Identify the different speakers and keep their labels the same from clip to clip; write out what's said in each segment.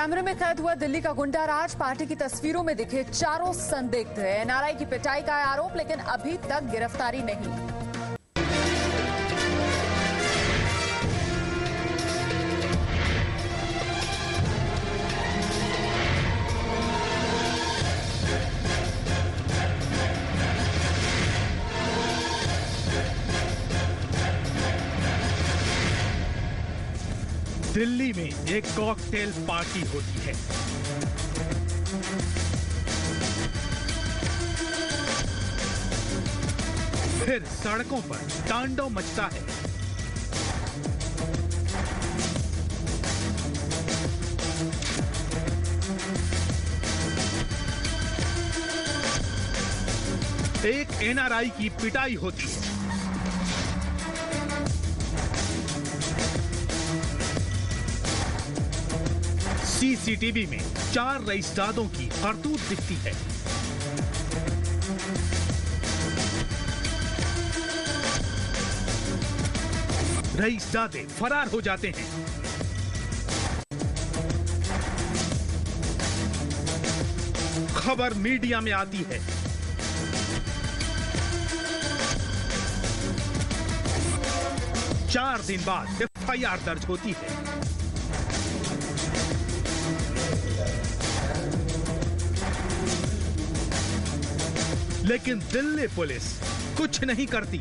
Speaker 1: कैमरे में कैद हुआ दिल्ली का गुंडा राज। पार्टी की तस्वीरों में दिखे चारों संदिग्ध। एनआरआई की पिटाई का आरोप, लेकिन अभी तक गिरफ्तारी नहीं।
Speaker 2: दिल्ली में एक कॉकटेल पार्टी होती है। फिर सड़कों पर तांडव मचता है। एक एनआरआई की पिटाई होती है। सीसीटीवी में 4 रईसजादों की करतूत दिखती है। रईसजादे फरार हो जाते हैं। खबर मीडिया में आती है। चार दिन बाद एफआईआर दर्ज होती है। लेकिन दिल्ली पुलिस कुछ नहीं करती।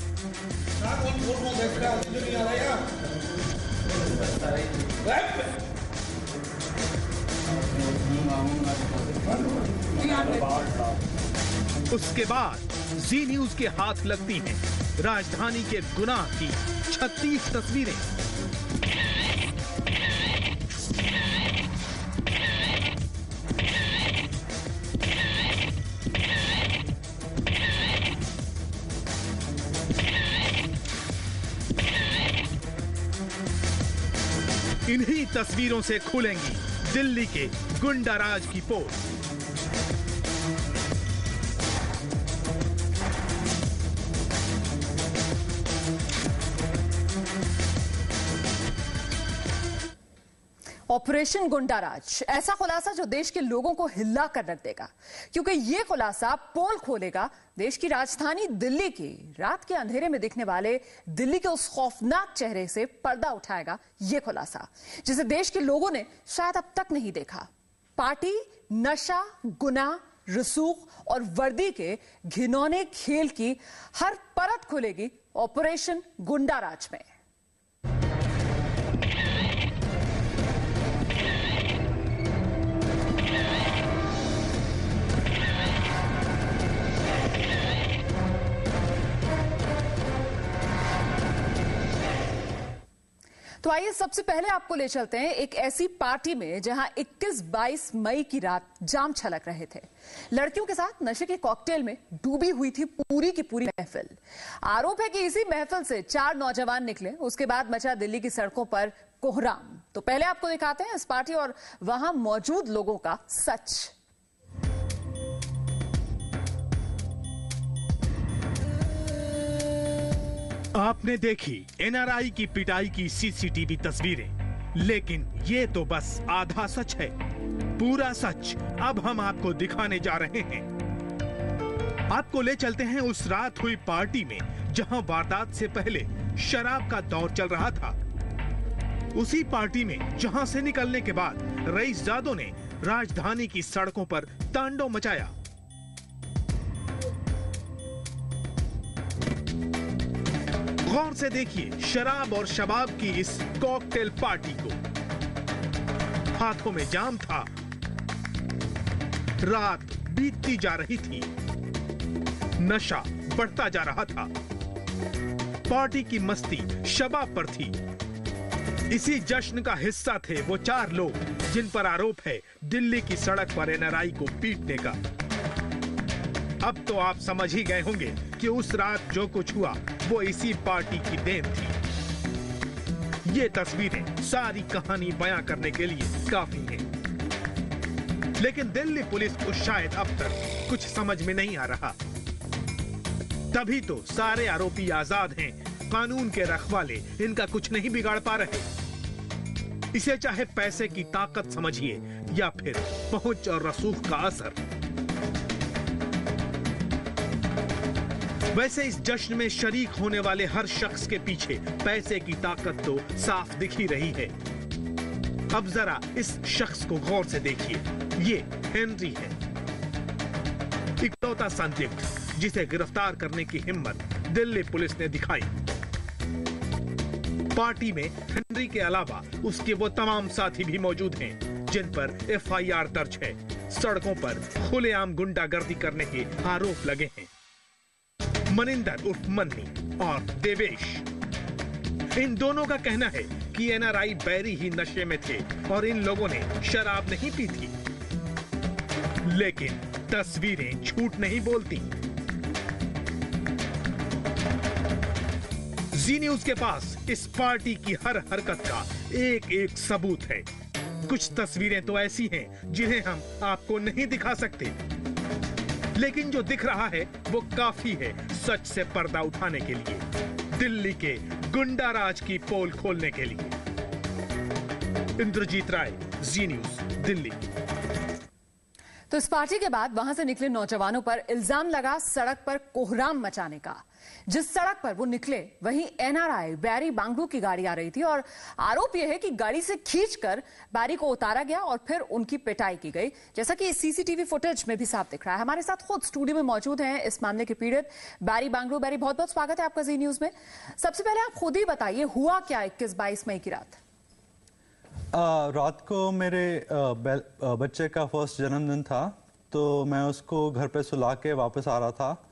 Speaker 2: उसके बाद जी न्यूज के हाथ लगती हैं राजधानी के गुनाह की 36 तस्वीरें। इन्हीं तस्वीरों से खुलेंगी दिल्ली के गुंडाराज की पोल।
Speaker 1: ऑपरेशन गुंडाराज, ऐसा खुलासा जो देश के लोगों को हिला कर रख देगा, क्योंकि यह खुलासा पोल खोलेगा देश की राजधानी दिल्ली की रात के अंधेरे में दिखने वाले दिल्ली के उस खौफनाक चेहरे से पर्दा उठाएगा। यह खुलासा जिसे देश के लोगों ने शायद अब तक नहीं देखा। पार्टी, नशा, गुनाह, रसूख और वर्दी के घिनौने खेल की हर परत खुलेगी ऑपरेशन गुंडाराज में। तो आइए सबसे पहले आपको ले चलते हैं एक ऐसी पार्टी में जहां 21-22 मई की रात जाम छलक रहे थे। लड़कियों के साथ नशे के कॉकटेल में डूबी हुई थी पूरी की पूरी महफिल। आरोप है कि इसी महफिल से 4 नौजवान निकले। उसके बाद मचा दिल्ली की सड़कों पर कोहराम। तो पहले आपको दिखाते हैं इस पार्टी और वहां मौजूद लोगों का सच।
Speaker 2: आपने देखी एनआरआई की पिटाई की सीसीटीवी तस्वीरें, लेकिन ये तो बस आधा सच है। पूरा सच अब हम आपको दिखाने जा रहे हैं। आपको ले चलते हैं उस रात हुई पार्टी में जहां वारदात से पहले शराब का दौर चल रहा था। उसी पार्टी में जहां से निकलने के बाद रईसजादों ने राजधानी की सड़कों पर तांडव मचाया। गौर से देखिए शराब और शबाब की इस कॉकटेल पार्टी को। हाथों में जाम था। रात बीतती जा रही थी। नशा बढ़ता जा रहा था। पार्टी की मस्ती शबाब पर थी। इसी जश्न का हिस्सा थे वो 4 लोग जिन पर आरोप है दिल्ली की सड़क पर एनआरआई को पीटने का। अब तो आप समझ ही गए होंगे कि उस रात जो कुछ हुआ वो इसी पार्टी की देन थी। ये तस्वीरें सारी कहानी बयां करने के लिए काफी हैं। लेकिन दिल्ली पुलिस को शायद अब तक कुछ समझ में नहीं आ रहा। तभी तो सारे आरोपी आजाद हैं। कानून के रखवाले इनका कुछ नहीं बिगाड़ पा रहे। इसे चाहे पैसे की ताकत समझिए या फिर पहुंच और रसूख का असर। वैसे इस जश्न में शरीक होने वाले हर शख्स के पीछे पैसे की ताकत तो साफ दिख ही रही है। अब जरा इस शख्स को गौर से देखिए। ये हेनरी है, इकलौता संदिग्ध जिसे गिरफ्तार करने की हिम्मत दिल्ली पुलिस ने दिखाई। पार्टी में हेनरी के अलावा उसके वो तमाम साथी भी मौजूद हैं जिन पर एफआईआर दर्ज है। सड़कों पर खुलेआम गुंडागर्दी करने के आरोप लगे हैं। मनिंदर उर्फ मन्नी और देवेश, इन दोनों का कहना है कि एनआरआई बैरी ही नशे में थे और इन लोगों ने शराब नहीं पी थी। लेकिन तस्वीरें झूठ नहीं बोलती। जी न्यूज के पास इस पार्टी की हर हरकत का एक एक सबूत है। कुछ तस्वीरें तो ऐसी हैं जिन्हें हम आपको नहीं दिखा सकते, लेकिन जो दिख रहा है वो काफी है सच से पर्दा उठाने के लिए, दिल्ली के गुंडा राज की पोल खोलने के लिए। इंद्रजीत राय, जी न्यूज, दिल्ली।
Speaker 1: तो इस पार्टी के बाद वहां से निकले नौजवानों पर इल्जाम लगा सड़क पर कोहराम मचाने का। जिस सड़क पर वो निकले वहीं एनआरआई बैरी बांगलू की गाड़ी आ रही थी और आरोप यह है कि गाड़ी से खींचकर बैरी को उतारा गया और फिर उनकी पिटाई की गई, जैसा कि सीसीटीवी फुटेज में भी साफ दिख रहा है। हमारे साथ खुद स्टूडियो में मौजूद हैं इस मामले के पीड़ित बैरी बांगलू। बैरी, बहुत बहुत स्वागत है आपका जी न्यूज में। सबसे पहले आप खुद ही बताइए, हुआ क्या 21-22 मई की रात?
Speaker 3: रात को मेरे बच्चे का फर्स्ट जन्मदिन था, तो मैं उसको घर पे सुला के वापस आ रहा था,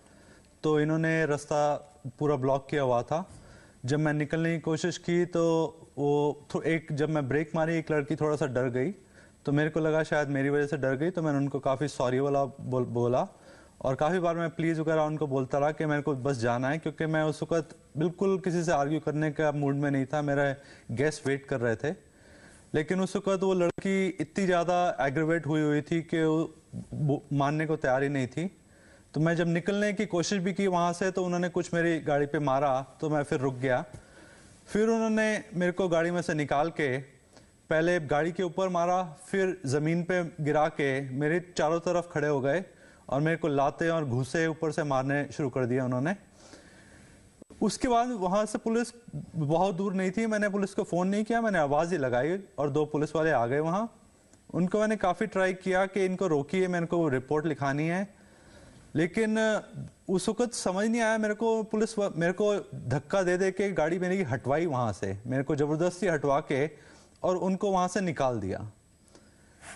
Speaker 3: तो इन्होंने रास्ता पूरा ब्लॉक किया हुआ था। जब मैं निकलने की कोशिश की तो वो जब मैं ब्रेक मारी, एक लड़की थोड़ा सा डर गई, तो मेरे को लगा शायद मेरी वजह से डर गई, तो मैंने उनको काफ़ी सॉरी वाला बोला और काफ़ी बार मैं प्लीज़ वगैरह उनको बोलता रहा कि मेरे को बस जाना है, क्योंकि मैं उस वक्त बिल्कुल किसी से आर्ग्यू करने का मूड में नहीं था। मेरा गेस्ट वेट कर रहे थे, लेकिन उस वक्त वो लड़की इतनी ज़्यादा एग्रीवेट हुई थी कि वो मानने को तैयार ही नहीं थी। तो मैं जब निकलने की कोशिश भी की वहाँ से, तो उन्होंने कुछ मेरी गाड़ी पे मारा, तो मैं फिर रुक गया। फिर उन्होंने मेरे को गाड़ी में से निकाल के पहले गाड़ी के ऊपर मारा, फिर ज़मीन पे गिरा के मेरे चारों तरफ खड़े हो गए और मेरे को लाते और घूसे ऊपर से मारने शुरू कर दिया उन्होंने। उसके बाद वहाँ से पुलिस बहुत दूर नहीं थी, मैंने पुलिस को फ़ोन नहीं किया, मैंने आवाज़ ही लगाई और 2 पुलिस वाले आ गए वहाँ। उनको मैंने काफ़ी ट्राई किया कि इनको रोकिए, मेरे को रिपोर्ट लिखानी है, लेकिन उस वक्त समझ नहीं आया मेरे को। पुलिस मेरे को धक्का दे दे के गाड़ी मेरी हटवाई वहाँ से, मेरे को ज़बरदस्ती हटवा के और उनको वहाँ से निकाल दिया।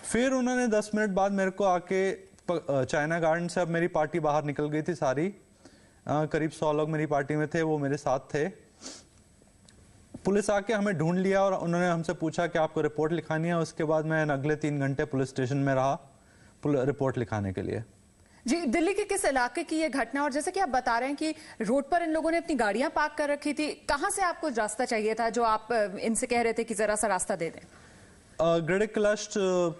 Speaker 3: फिर उन्होंने 10 मिनट बाद मेरे को आके चाइना गार्डन से, अब मेरी पार्टी बाहर निकल गई थी सारी, करीब 100 लोग मेरी पार्टी में थे, वो मेरे साथ थे। पुलिस आके हमें ढूंढ लिया और उन्होंने हमसे पूछा कि आपको रिपोर्ट लिखानी है। उसके बाद मैं अगले 3 घंटे पुलिस स्टेशन में रहा रिपोर्ट लिखाने के लिए।
Speaker 1: जी, दिल्ली के किस इलाके की ये घटना? और जैसे कि आप बता रहे हैं कि रोड पर इन लोगों ने अपनी गाड़ियां पार्क कर रखी थी, कहां से आपको रास्ता चाहिए था जो आप इनसे कह रहे थे कि जरा सा रास्ता दे दें?
Speaker 3: ग्रेडिकलस्ट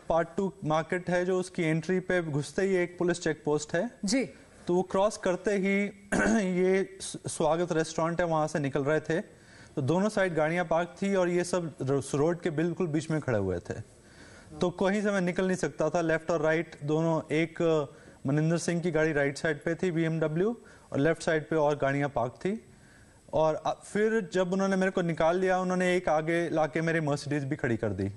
Speaker 3: पार्ट 2 मार्केट है, जो उसकी एंट्री पे घुसते ही एक पुलिस चेक पोस्ट है
Speaker 1: जी।
Speaker 3: तो वो क्रॉस करते ही ये स्वागत रेस्टोरेंट है, वहां से निकल रहे थे, तो दोनों साइड गाड़ियां पार्क थी और ये सब रोड के बिल्कुल बीच में खड़े हुए थे। तो कहीं से मैं निकल नहीं सकता था, लेफ्ट और राइट दोनों। एक मनिंदर सिंह की गाड़ी राइट साइड पे थी BMW, और लेफ्ट साइड पे और गाड़ियां पार्क थी। और फिर जब उन्होंने मेरे को निकाल लिया, उन्होंने एक आगे लाके मेरी मर्सिडीज भी खड़ी कर दी,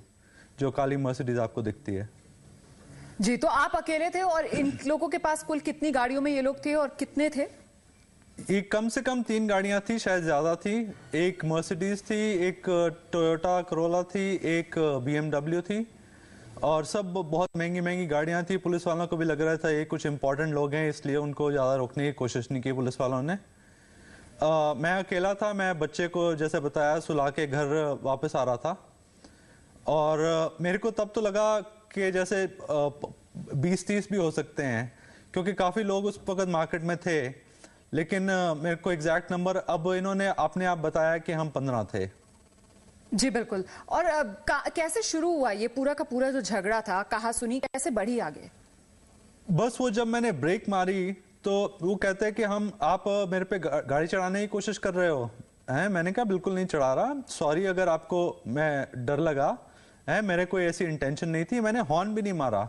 Speaker 3: जो काली मर्सिडीज आपको दिखती है।
Speaker 1: जी, तो आप अकेले थे और इन लोगों के पास कुल कितनी गाड़ियों में ये लोग थे और कितने थे?
Speaker 3: ये कम से कम 3 गाड़ियां थी, शायद ज्यादा थी। एक मर्सिडीज थी, एक टोयोटा करोला थी, एक BMW थी, और सब बहुत महंगी महंगी गाड़ियां थी। पुलिस वालों को भी लग रहा था ये कुछ इंपॉर्टेंट लोग हैं, इसलिए उनको ज्यादा रोकने की कोशिश नहीं की पुलिस वालों ने। मैं अकेला था, मैं बच्चे को जैसे बताया सुला के घर वापस आ रहा था, और मेरे को तब तो लगा कि जैसे 20-30 भी हो सकते हैं, क्योंकि काफी लोग उस वक्त मार्केट में थे, लेकिन मेरे को एग्जैक्ट नंबर अब इन्होंने अपने आप बताया कि हम 15 थे।
Speaker 1: जी बिल्कुल। और कैसे शुरू हुआ ये पूरा का पूरा जो झगड़ा था, कहा सुनी कैसे बढ़ी आगे?
Speaker 3: बस वो जब मैंने ब्रेक मारी तो वो कहते हैं कि आप मेरे पे गाड़ी चढ़ाने की कोशिश कर रहे हो हैं। मैंने कहा बिल्कुल नहीं चढ़ा रहा, सॉरी अगर आपको मैं डर लगा है, मेरे कोई ऐसी इंटेंशन नहीं थी, मैंने हॉर्न भी नहीं मारा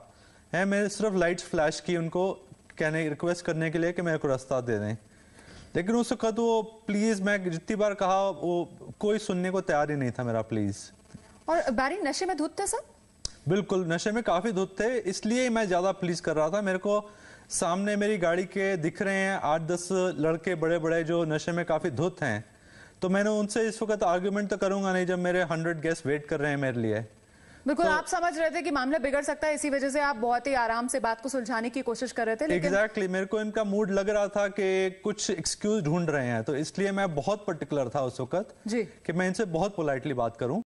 Speaker 3: है, मैंने सिर्फ लाइट्स फ्लैश की उनको कहने रिक्वेस्ट करने के लिए कि मेरे को रास्ता दे दें। लेकिन उस वक्त वो प्लीज, मैं जितनी बार कहा वो कोई सुनने को तैयार ही नहीं था मेरा प्लीज।
Speaker 1: और बैरी नशे में धुत थे सर?
Speaker 3: बिल्कुल नशे में काफी धुत थे, इसलिए मैं ज्यादा प्लीज कर रहा था। मेरे को सामने मेरी गाड़ी के दिख रहे हैं 8-10 लड़के बड़े बड़े जो नशे में काफी धुत हैं, तो मैंने उनसे इस वक्त आर्ग्यूमेंट तो करूंगा नहीं जब मेरे 100 गेस्ट वेट कर रहे हैं मेरे लिए।
Speaker 1: बिल्कुल, आप समझ रहे थे कि मामला बिगड़ सकता है, इसी वजह से आप बहुत ही आराम से बात को सुलझाने की कोशिश कर रहे थे। लेकिन
Speaker 3: एग्जैक्टली मेरे को इनका मूड लग रहा था कि कुछ एक्सक्यूज ढूंढ रहे हैं, तो इसलिए मैं बहुत पर्टिकुलर था उस वक्त
Speaker 1: जी
Speaker 3: कि मैं इनसे बहुत पोलाइटली बात करूं।